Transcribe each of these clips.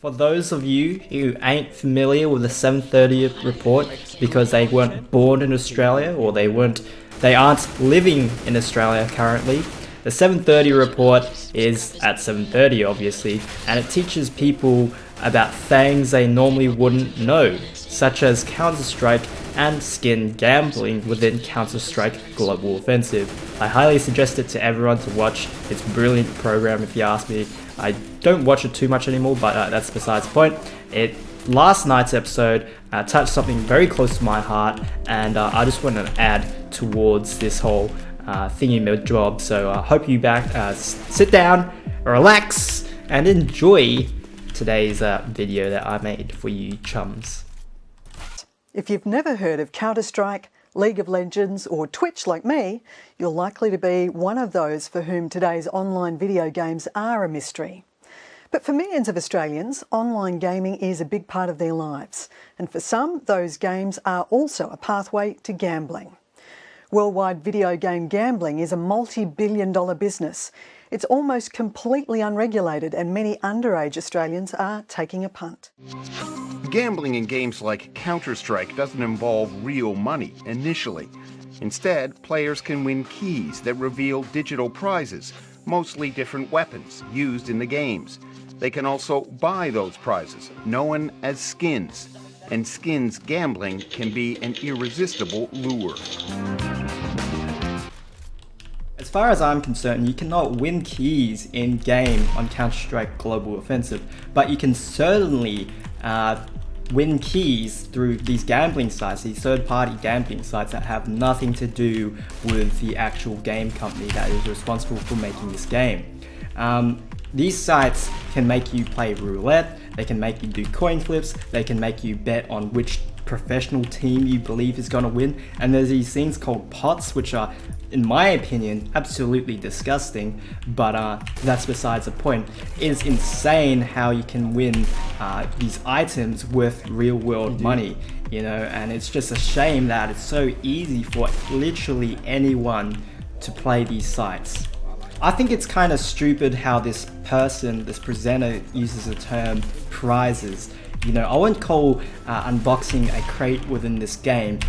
For those of you who ain't familiar with the 730 report because they weren't born in Australia or they aren't living in Australia currently, the 730 report is at 730 obviously, and it teaches people about things they normally wouldn't know, such as Counter-Strike and skin gambling within Counter-Strike Global Offensive. I highly suggest it to everyone to watch. It's a brilliant program if you ask me. I don't watch it too much anymore, but that's besides the point. Last night's episode touched something very close to my heart, and I just want to add towards this whole thingy-job. So I hope you sit down, relax, and enjoy today's video that I made for you chums. If you've never heard of Counter-Strike, League of Legends or Twitch like me, you're likely to be one of those for whom today's online video games are a mystery. But for millions of Australians, online gaming is a big part of their lives, and for some, those games are also a pathway to gambling. Worldwide video game gambling is a multi-billion-dollar business. It's almost completely unregulated, and many underage Australians are taking a punt. Gambling in games like Counter-Strike doesn't involve real money initially. Instead, players can win keys that reveal digital prizes, mostly different weapons used in the games. They can also buy those prizes, known as skins. And skins gambling can be an irresistible lure. As far as I'm concerned, you cannot win keys in-game on Counter-Strike Global Offensive, but you can certainly win keys through these gambling sites, these third-party gambling sites that have nothing to do with the actual game company that is responsible for making this game. These sites can make you play roulette, they can make you do coin flips, they can make you bet on which professional team you believe is going to win, and there's these things called pots, which are, in my opinion, absolutely disgusting, but that's besides the point. It's insane how you can win these items with real-world money, you know, and it's just a shame that it's so easy for literally anyone to play these sites. I think it's kind of stupid how this presenter uses the term prizes. You know, I won't call unboxing a crate within this game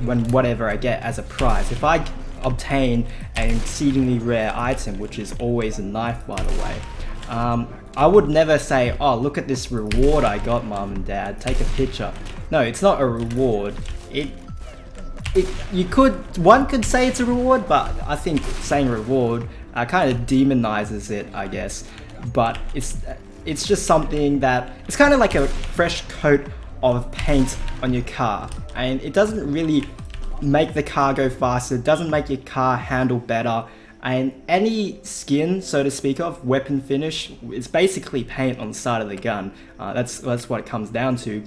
when whatever I get as a prize. If I obtain an exceedingly rare item, which is always a knife by the way, I would never say, oh, look at this reward I got, mom and dad, take a picture. No, it's not a reward. One could say it's a reward, but I think saying reward kind of demonizes it, I guess. But it's just something that, it's kind of like a fresh coat of paint on your car, and it doesn't really make the car go faster, it doesn't make your car handle better, and any skin, so to speak of, weapon finish, it's basically paint on the side of the gun. That's what it comes down to.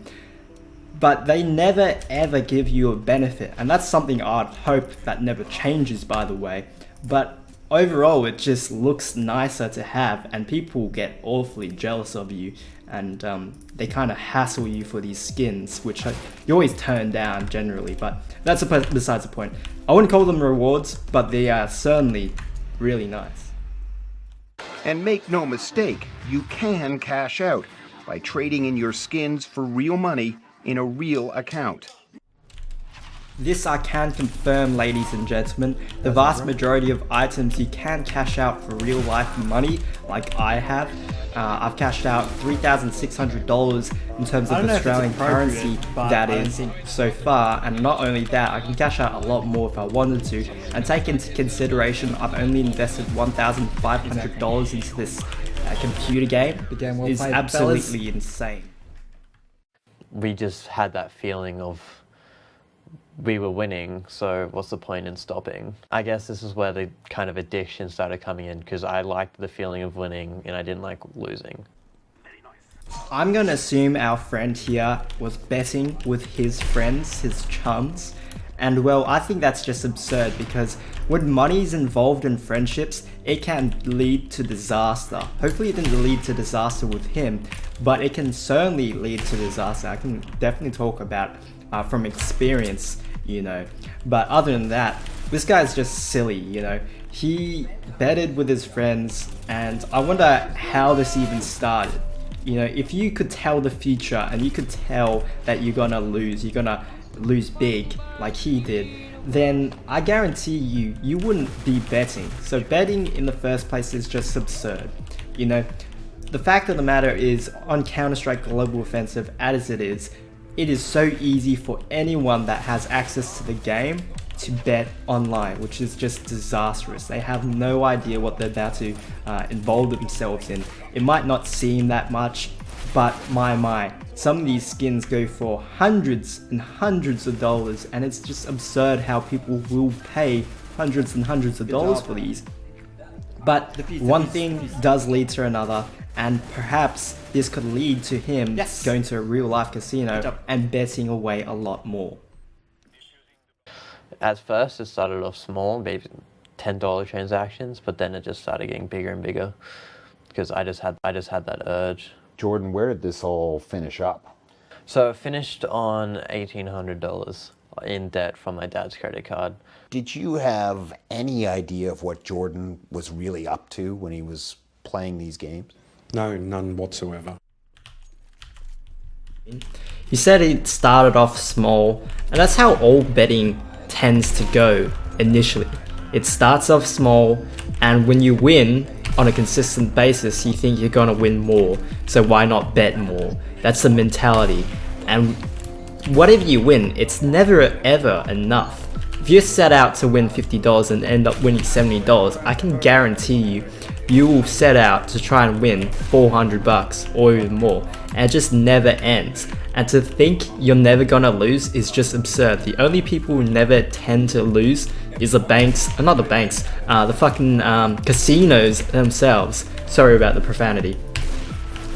But they never ever give you a benefit, and that's something I'd hope that never changes, by the way. But overall, it just looks nicer to have, and people get awfully jealous of you, and they kind of hassle you for these skins, which you always turn down generally, but that's besides the point. I wouldn't call them rewards, but they are certainly really nice. And make no mistake, you can cash out by trading in your skins for real money in a real account. This I can confirm, ladies and gentlemen. The vast majority of items you can cash out for real life money, like I have. I've cashed out $3,600 in terms of Australian currency, that is, so far. And not only that, I can cash out a lot more if I wanted to. And take into consideration, I've only invested $1,500 into this computer game. Is absolutely insane. We just had that feeling of we were winning, so what's the point in stopping? I guess this is where the kind of addiction started coming in, because I liked the feeling of winning and I didn't like losing. I'm going to assume our friend here was betting with his friends, his chums, and well, I think that's just absurd, because when money's involved in friendships, it can lead to disaster. Hopefully it didn't lead to disaster with him, but it can certainly lead to disaster. I can definitely talk about from experience, you know. But other than that, this guy's just silly, you know. He betted with his friends, and I wonder how this even started. You know, if you could tell the future and you could tell that you're gonna lose big like he did, then I guarantee you wouldn't be betting. So betting in the first place is just absurd. You know, the fact of the matter is, on Counter-Strike Global Offensive as it is so easy for anyone that has access to the game to bet online, which is just disastrous. They have no idea what they're about to involve themselves in. It might not seem that much, but my, some of these skins go for hundreds and hundreds of dollars, and it's just absurd how people will pay hundreds and hundreds of dollars for these. But one thing does lead to another, and perhaps this could lead to him going to a real life casino and betting away a lot more. At first, it started off small, maybe $10 transactions, but then it just started getting bigger and bigger because I just had that urge. Jordan, where did this all finish up? So it finished on $1,800 in debt from my dad's credit card. Did you have any idea of what Jordan was really up to when he was playing these games? No, none whatsoever. He said it started off small, and that's how all betting tends to go initially. It starts off small, and when you win on a consistent basis, you think you're gonna win more, so why not bet more? That's the mentality. And whatever you win, it's never ever enough. If you set out to win $50 and end up winning $70, I can guarantee you will set out to try and win $400 or even more, and it just never ends. And to think you're never gonna lose is just absurd. The only people who never tend to lose is the banks, not the banks, the fucking casinos themselves. Sorry about the profanity.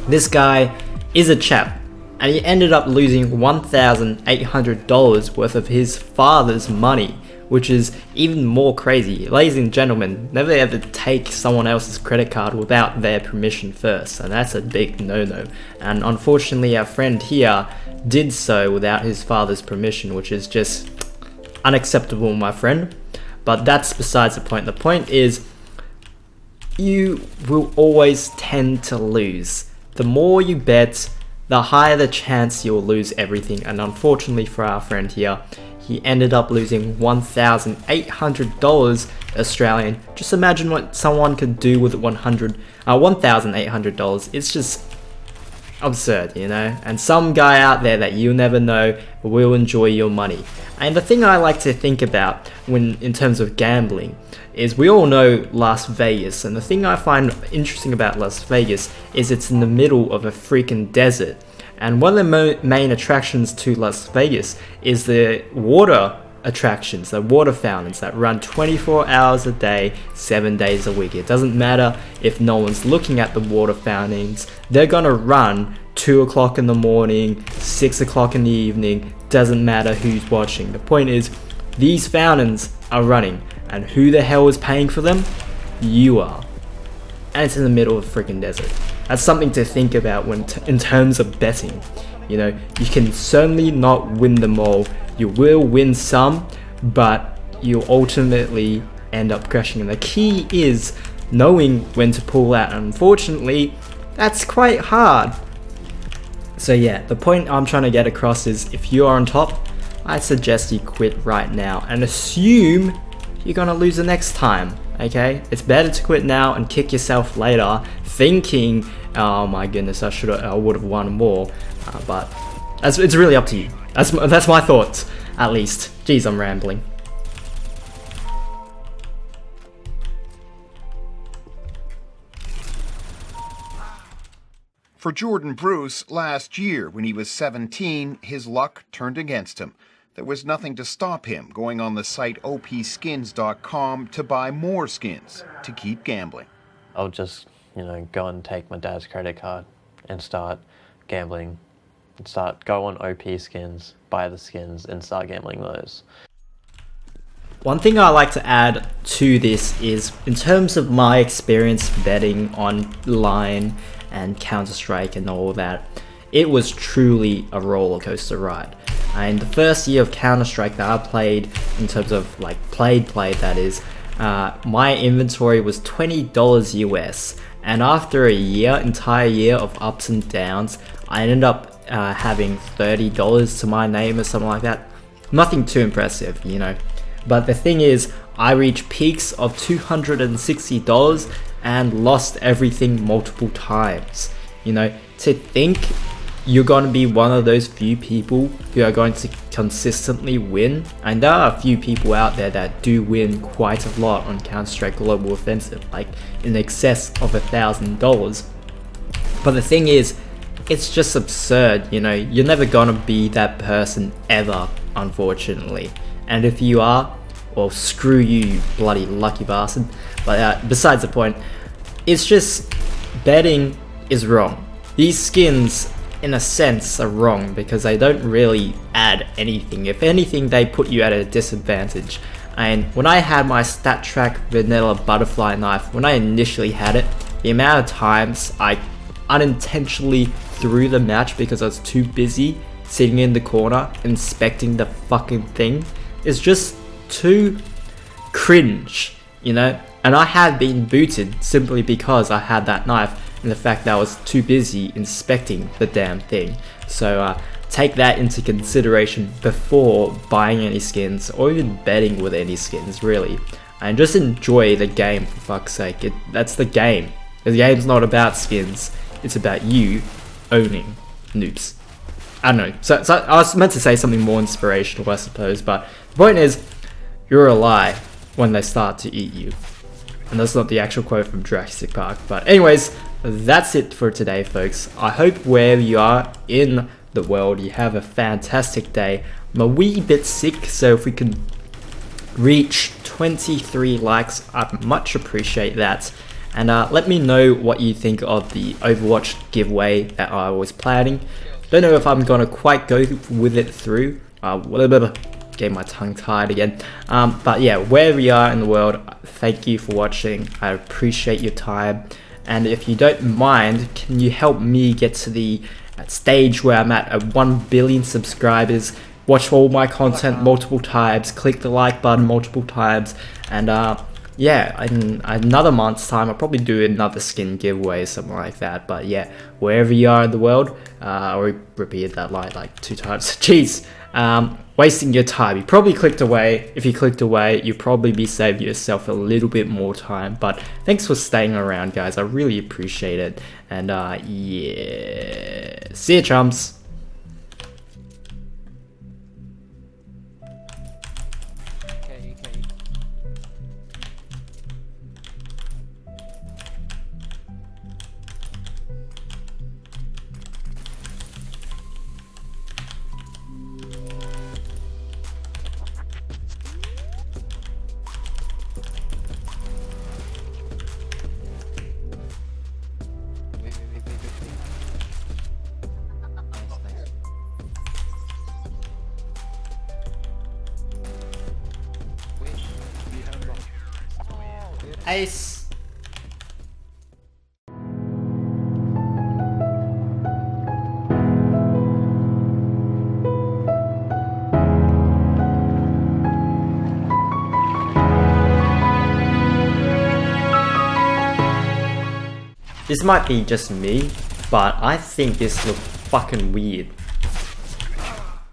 This guy is a chap, and he ended up losing $1,800 worth of his father's money, which is even more crazy. Ladies and gentlemen, never ever take someone else's credit card without their permission first, and that's a big no-no. And unfortunately, our friend here did so without his father's permission, which is just unacceptable, my friend. But that's besides the point. The point is, you will always tend to lose. The more you bet, the higher the chance you'll lose everything. And unfortunately for our friend here, he ended up losing $1,800 Australian. Just imagine what someone could do with $1,800. It's just absurd, you know? And some guy out there that you'll never know will enjoy your money. And the thing I like to think about in terms of gambling is, we all know Las Vegas, and the thing I find interesting about Las Vegas is it's in the middle of a freaking desert. And one of the main attractions to Las Vegas is the water attractions, the water fountains that run 24 hours a day, 7 days a week. It doesn't matter if no one's looking at the water fountains, they're gonna run 2 o'clock in the morning, 6 o'clock in the evening, doesn't matter who's watching. The point is, these fountains are running, and who the hell is paying for them? You are. And it's in the middle of a freaking desert. That's something to think about in terms of betting. You know, you can certainly not win them all. You will win some, but you'll ultimately end up crashing. And the key is knowing when to pull out. Unfortunately, that's quite hard. So yeah, the point I'm trying to get across is, if you are on top, I suggest you quit right now and assume you're gonna lose the next time. Okay, it's better to quit now and kick yourself later, thinking, oh my goodness, I would have won more. But it's really up to you. That's my thoughts, at least. Jeez, I'm rambling. For Jordan Bruce, last year when he was 17, his luck turned against him. There was nothing to stop him going on the site opskins.com to buy more skins to keep gambling. I'll just, go and take my dad's credit card and start gambling. Go on OP skins, buy the skins, and start gambling those. One thing I like to add to this is, in terms of my experience betting online and Counter-Strike and all that, it was truly a roller coaster ride. And the first year of Counter-Strike that I played, in terms of like played that is, my inventory was $20 US, And after a entire year of ups and downs, I ended up having $30 to my name or something like that. Nothing too impressive, you know. But the thing is, I reached peaks of $260 and lost everything multiple times. You know, to think you're going to be one of those few people who are going to consistently win, and there are a few people out there that do win quite a lot on Counter-Strike Global Offensive, like in excess of $1,000. But the thing is, it's just absurd, you know. You're never gonna be that person ever, unfortunately. And if you are, well, screw you, you bloody lucky bastard. But besides the point, it's just betting is wrong. These skins, in a sense, are wrong because they don't really add anything. If anything, they put you at a disadvantage. And when I had my StatTrak vanilla butterfly knife, when I initially had it, the amount of times I unintentionally threw the match because I was too busy sitting in the corner inspecting the fucking thing is just too cringe, you know. And I had been booted simply because I had that knife and the fact that I was too busy inspecting the damn thing. So take that into consideration before buying any skins or even betting with any skins, really. And just enjoy the game, for fuck's sake. That's the game. The game's not about skins, it's about you owning noobs. I don't know, so I was meant to say something more inspirational, I suppose, but the point is, you're alive when they start to eat you. And that's not the actual quote from Jurassic Park. But anyways, that's it for today, folks. I hope wherever you are in the world, you have a fantastic day. I'm a wee bit sick, so if we can reach 23 likes, I'd much appreciate that. And let me know what you think of the Overwatch giveaway that I was planning. Don't know if I'm gonna quite go with it through. Getting my tongue tied again. But yeah, wherever you are in the world, thank you for watching. I appreciate your time. And if you don't mind, can you help me get to the stage where I'm at 1 billion subscribers? Watch all my content multiple times, click the like button multiple times, and yeah, in another month's time, I'll probably do another skin giveaway or something like that. But yeah, wherever you are in the world, I repeated that line like 2 times. Jeez, wasting your time. You probably clicked away. If you clicked away, you'd probably be saving yourself a little bit more time. But thanks for staying around, guys. I really appreciate it. And yeah, see ya, chums. Ace. This might be just me, but I think this looks fucking weird.